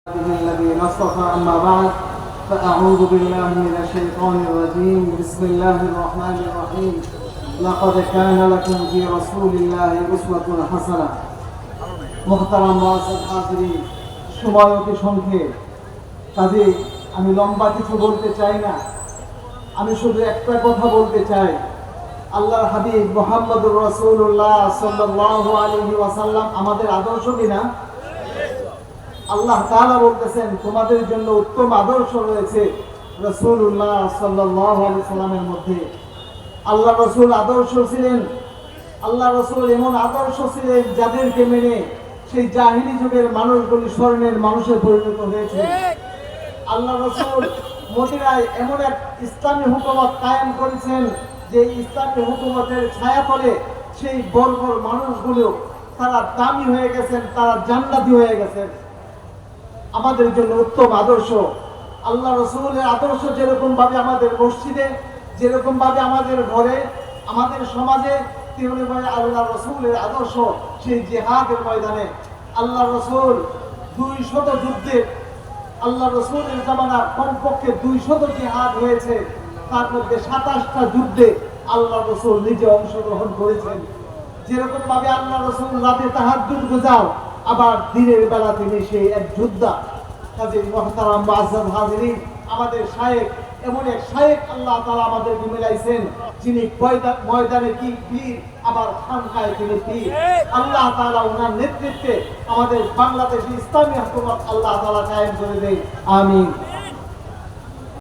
الذي نصف أما بعد فأعوذ بالله من الشيطان الرجيم بسم الله الرحمن الرحيم لقد كان لكم في رسول الله أسوة حسنة محترم মুআজ্জিজ হাজিরিন সময় অতি সংক্ষেপ কাজে আমি লম্বা কিছু বলতে চাই না আমি শুধু একটা কথা বলতে চাই আল্লাহর হাবিব মুহাম্মদুর রাসূলুল্লাহ সাল্লাল্লাহু আলাইহি ওয়াসাল্লাম আমাদের আদর্শ কিনা আল্লাহ তাআলা বলতেছেন তোমাদের জন্য উত্তম আদর্শ রয়েছে রাসূলুল্লাহ সাল্লাল্লাহু আলাইহি ওয়াসাল্লামের মধ্যে আল্লাহ রাসূল আদর্শ ছিলেন আল্লাহ রাসূল এমন আদর্শ ছিলেন যাদেরকে মেনে সেই জাহিলি যুগের মানুষগুলি স্বর্ণের মানুষে পরিণত হয়েছে আল্লাহ রাসূল মদিনায় এমন এক ইসলামী হুকুমত কায়েম করেছেন যে ইসলামী হুকুমতের ছায়াতলে সেই বর্বর মানুষগুলো তারা দামি হয়ে গেছেন তারা জান্নাতি হয়ে গেছেন আমাদের জন্য উত্তম আদর্শ আল্লাহ রাসূলের আদর্শ যেরকম ভাবে আমাদের মসজিদে যেরকম ভাবে আমাদের ঘরে আমাদের সমাজে তেমনিভাবে আল্লাহ রাসূলের আদর্শ সেই জিহাদের ময়দানে আল্লাহ রাসূল 200 যুদ্ধে আল্লাহ রাসূলের জামানা কমপক্ষে 200 জিহাদ হয়েছে তার মধ্যে 27টা যুদ্ধে আল্লাহ রাসূল নিজে অংশগ্রহণ করেছেন যেরকম ভাবে আল্লাহ রাসূল রাতে তাহাজ্জুদ গুজার আবার দিনের বেলা তিনি সেই এক যোদ্ধা কাজী মুহতারাম মুআজ্জিজ হাজিরিন আমাদের শায়েখ এমন এক শায়েখ আল্লাহ তাআলা আমাদেরকে মিলাইছেন যিনি ময়দানে কি বীর আবার খানকায় তিনি পীর আল্লাহ তাআলা ওনার নেতৃত্বে আমাদের বাংলাদেশে ইসলামী হুকুমত আল্লাহ তাআলা কায়েম করে দেয় আমিন